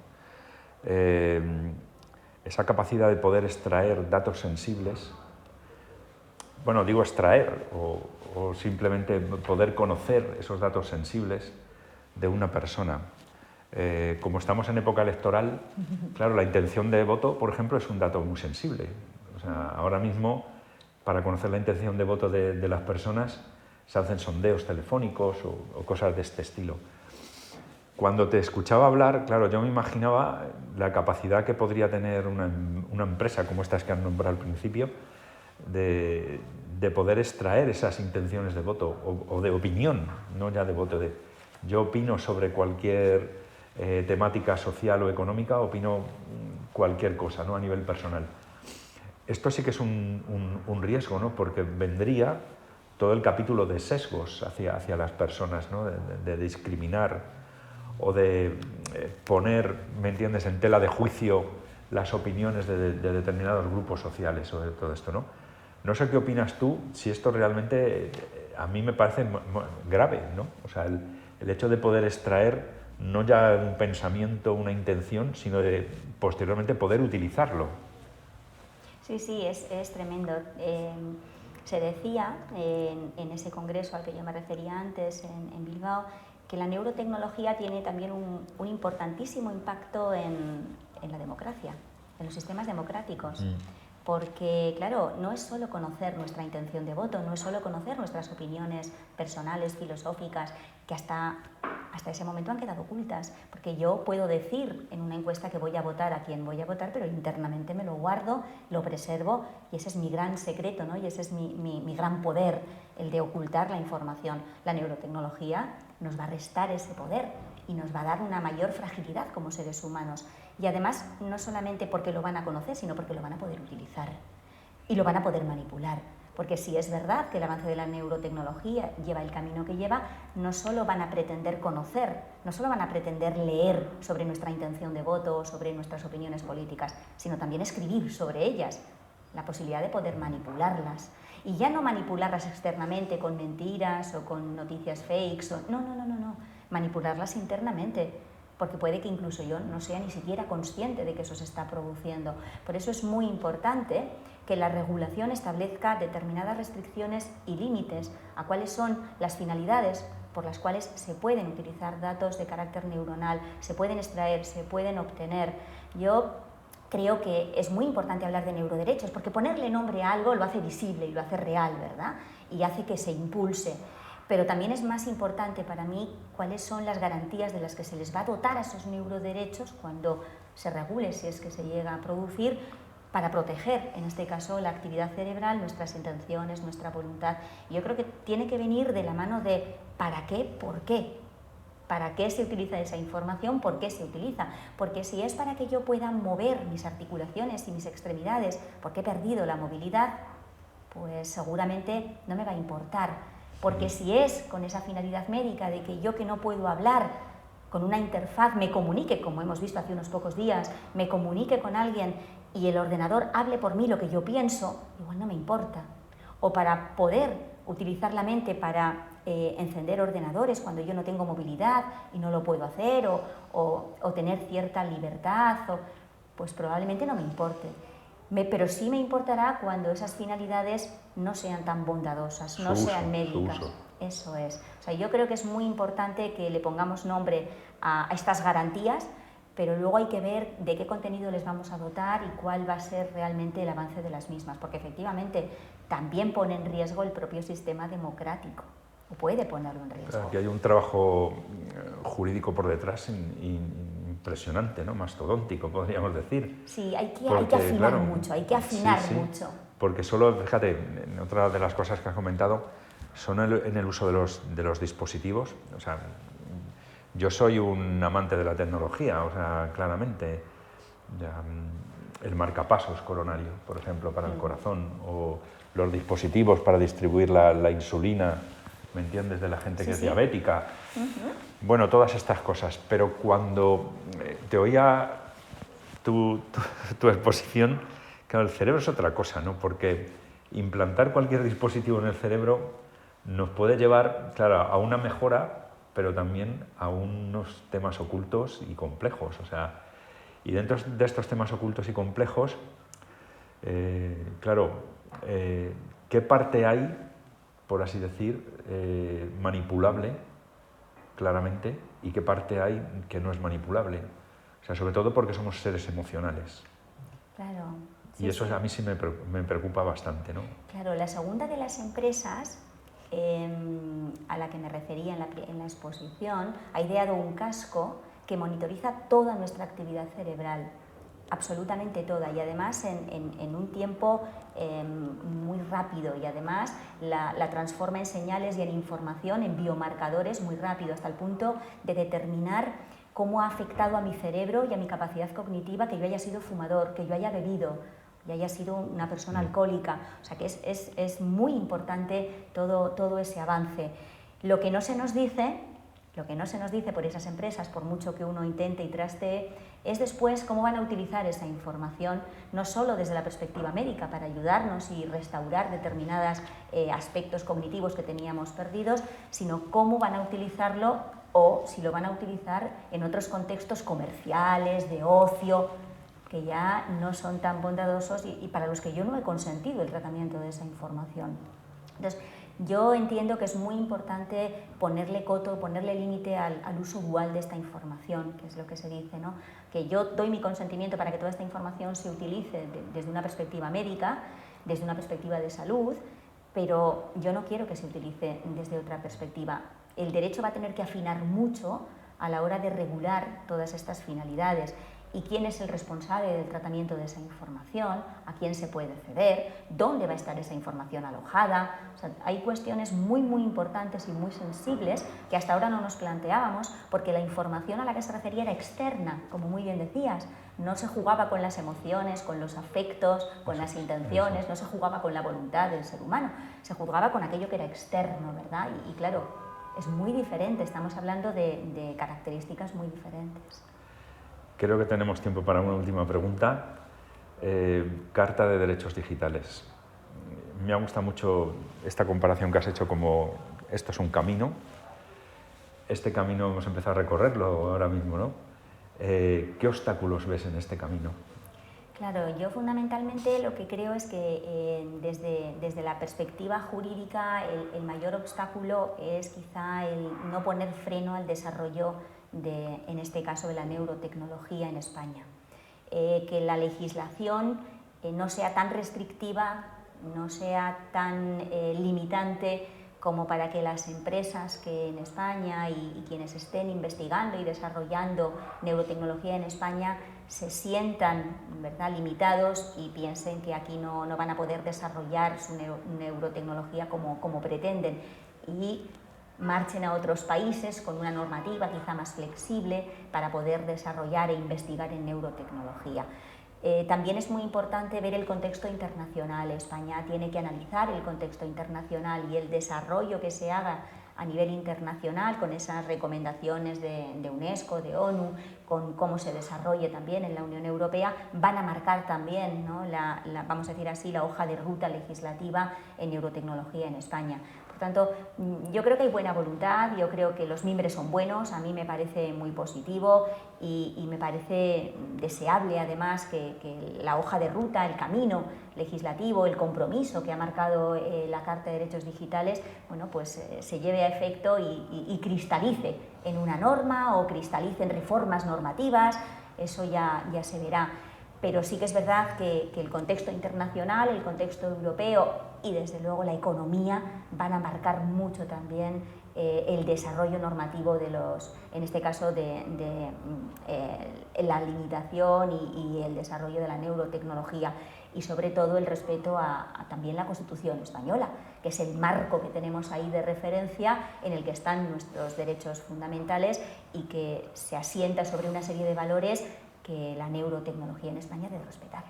Esa capacidad de poder extraer datos sensibles, bueno, digo extraer, o simplemente poder conocer esos datos sensibles de una persona. Como estamos en época electoral, claro, la intención de voto, por ejemplo, es un dato muy sensible. O sea, ahora mismo, para conocer la intención de voto de las personas, se hacen sondeos telefónicos o cosas de este estilo. Cuando te escuchaba hablar, claro, yo me imaginaba la capacidad que podría tener una empresa como estas que han nombrado al principio de poder extraer esas intenciones de voto o de opinión, no ya de voto. Yo opino sobre cualquier temática social o económica, opino cualquier cosa, ¿no?, a nivel personal. Esto sí que es un riesgo, ¿no?, porque vendría todo el capítulo de sesgos hacia las personas, ¿no?, de discriminar o de poner, ¿me entiendes?, en tela de juicio las opiniones de determinados grupos sociales o de todo esto, ¿no? No sé qué opinas tú, si esto realmente a mí me parece grave, ¿no? O sea, el hecho de poder extraer no ya un pensamiento, una intención, sino de posteriormente poder utilizarlo. Sí, es tremendo. Se decía en ese congreso al que yo me refería antes, en Bilbao, que la neurotecnología tiene también un importantísimo impacto en la democracia, en los sistemas democráticos. Porque, claro, no es solo conocer nuestra intención de voto, no es solo conocer nuestras opiniones personales, filosóficas, que hasta ese momento han quedado ocultas. Porque yo puedo decir en una encuesta que voy a votar a quien voy a votar, pero internamente me lo guardo, lo preservo, y ese es mi gran secreto, ¿no? Y ese es mi gran poder, el de ocultar la información. La neurotecnología nos va a restar ese poder y nos va a dar una mayor fragilidad como seres humanos. Y además, no solamente porque lo van a conocer, sino porque lo van a poder utilizar y lo van a poder manipular. Porque si es verdad que el avance de la neurotecnología lleva el camino que lleva, no solo van a pretender conocer, no solo van a pretender leer sobre nuestra intención de voto, sobre nuestras opiniones políticas, sino también escribir sobre ellas, la posibilidad de poder manipularlas. Y ya no manipularlas externamente con mentiras o con noticias fakes, no, manipularlas internamente, porque puede que incluso yo no sea ni siquiera consciente de que eso se está produciendo. Por eso es muy importante que la regulación establezca determinadas restricciones y límites a cuáles son las finalidades por las cuales se pueden utilizar datos de carácter neuronal, se pueden extraer, se pueden obtener. Yo creo que es muy importante hablar de neuroderechos, porque ponerle nombre a algo lo hace visible y lo hace real, ¿verdad? Y hace que se impulse. Pero también es más importante para mí cuáles son las garantías de las que se les va a dotar a esos neuroderechos cuando se regule, si es que se llega a producir, para proteger, en este caso, la actividad cerebral, nuestras intenciones, nuestra voluntad. Y yo creo que tiene que venir de la mano de ¿para qué? ¿Por qué? ¿Para qué se utiliza esa información? ¿Por qué se utiliza? Porque si es para que yo pueda mover mis articulaciones y mis extremidades, porque he perdido la movilidad, pues seguramente no me va a importar Porque si es con esa finalidad médica de que yo, que no puedo hablar, con una interfaz me comunique, como hemos visto hace unos pocos días, me comunique con alguien y el ordenador hable por mí lo que yo pienso, igual no me importa. O para poder utilizar la mente para encender ordenadores cuando yo no tengo movilidad y no lo puedo hacer, o tener cierta libertad, pues probablemente no me importe. Pero sí me importará cuando esas finalidades no sean tan bondadosas, no sean médicas. Eso es. O sea, yo creo que es muy importante que le pongamos nombre a estas garantías, pero luego hay que ver de qué contenido les vamos a dotar y cuál va a ser realmente el avance de las mismas, porque efectivamente también pone en riesgo el propio sistema democrático, o puede ponerlo en riesgo. Claro, que hay un trabajo jurídico por detrás impresionante, ¿no? Mastodóntico, podríamos decir. Sí, hay que afinar mucho, hay que afinar mucho. Porque solo, fíjate, otra de las cosas que has comentado, son en el uso de los dispositivos. O sea, yo soy un amante de la tecnología, o sea, claramente. El marcapasos coronario, por ejemplo, para el corazón, o los dispositivos para distribuir la insulina, ¿me entiendes?, de la gente que es diabética. Bueno, todas estas cosas. Pero cuando te oía tu exposición, claro, el cerebro es otra cosa, ¿no? Porque implantar cualquier dispositivo en el cerebro nos puede llevar, claro, a una mejora, pero también a unos temas ocultos y complejos. O sea, y dentro de estos temas ocultos y complejos, claro, ¿qué parte hay, por así decir, manipulable, claramente, y qué parte hay que no es manipulable? O sea, sobre todo porque somos seres emocionales. Claro. Sí, y eso a mí sí me preocupa bastante, ¿no? Claro, la segunda de las empresas a la que me refería en la exposición ha ideado un casco que monitoriza toda nuestra actividad cerebral, absolutamente toda, y además en un tiempo muy rápido, y además la transforma en señales y en información, en biomarcadores muy rápido, hasta el punto de determinar cómo ha afectado a mi cerebro y a mi capacidad cognitiva que yo haya sido fumador, que yo haya bebido, y haya sido una persona alcohólica. O sea que es muy importante todo ese avance. Lo que no se nos dice por esas empresas, por mucho que uno intente y trastee, es después cómo van a utilizar esa información, no solo desde la perspectiva médica para ayudarnos y restaurar determinados aspectos cognitivos que teníamos perdidos, sino cómo van a utilizarlo, o si lo van a utilizar en otros contextos comerciales, de ocio, que ya no son tan bondadosos y para los que yo no he consentido el tratamiento de esa información. Entonces, yo entiendo que es muy importante ponerle coto, ponerle límite al uso dual de esta información, que es lo que se dice, ¿no? Que yo doy mi consentimiento para que toda esta información se utilice desde una perspectiva médica, desde una perspectiva de salud, pero yo no quiero que se utilice desde otra perspectiva. El derecho va a tener que afinar mucho a la hora de regular todas estas finalidades. ¿Y quién es el responsable del tratamiento de esa información? ¿A quién se puede ceder? ¿Dónde va a estar esa información alojada? O sea, hay cuestiones muy, muy importantes y muy sensibles que hasta ahora no nos planteábamos, porque la información a la que se refería era externa, como muy bien decías. No se jugaba con las emociones, con los afectos, con las intenciones, no se jugaba con la voluntad del ser humano, se jugaba con aquello que era externo, ¿verdad? Y claro, es muy diferente, estamos hablando de características muy diferentes. Creo que tenemos tiempo para una última pregunta. Carta de Derechos Digitales. Me ha gustado mucho esta comparación que has hecho, como esto es un camino. Este camino hemos empezado a recorrerlo ahora mismo, ¿no? ¿Qué obstáculos ves en este camino? Claro, yo fundamentalmente lo que creo es que desde la perspectiva jurídica el mayor obstáculo es quizá el no poner freno al desarrollo en este caso de la neurotecnología en España. Que la legislación no sea tan restrictiva, no sea tan limitante como para que las empresas que en España y quienes estén investigando y desarrollando neurotecnología en España se sientan, ¿verdad?, limitados y piensen que aquí no van a poder desarrollar su neurotecnología como pretenden, y marchen a otros países con una normativa quizá más flexible para poder desarrollar e investigar en neurotecnología. También es muy importante ver el contexto internacional. España tiene que analizar el contexto internacional y el desarrollo que se haga a nivel internacional con esas recomendaciones de UNESCO, de ONU, con cómo se desarrolle también en la Unión Europea, van a marcar también, ¿no?, vamos a decir así, la hoja de ruta legislativa en neurotecnología en España. Por tanto, yo creo que hay buena voluntad, yo creo que los mimbres son buenos, a mí me parece muy positivo y me parece deseable además que la hoja de ruta, el camino legislativo, el compromiso que ha marcado la Carta de Derechos Digitales, bueno, pues se lleve a efecto y cristalice en una norma o cristalice en reformas normativas, eso ya se verá. Pero sí que es verdad que el contexto internacional, el contexto europeo y desde luego la economía van a marcar mucho también el desarrollo normativo de en este caso la limitación y el desarrollo de la neurotecnología y sobre todo el respeto a también la Constitución española, que es el marco que tenemos ahí de referencia en el que están nuestros derechos fundamentales y que se asienta sobre una serie de valores que la neurotecnología en España debe respetar.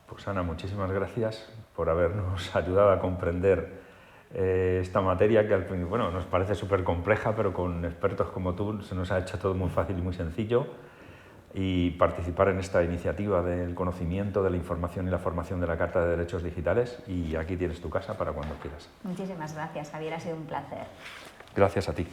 Pues Ana, muchísimas gracias por habernos ayudado a comprender esta materia que bueno, nos parece súper compleja, pero con expertos como tú se nos ha hecho todo muy fácil y muy sencillo, y participar en esta iniciativa del conocimiento, de la información y la formación de la Carta de Derechos Digitales, y aquí tienes tu casa para cuando quieras. Muchísimas gracias, Javier, ha sido un placer. Gracias a ti.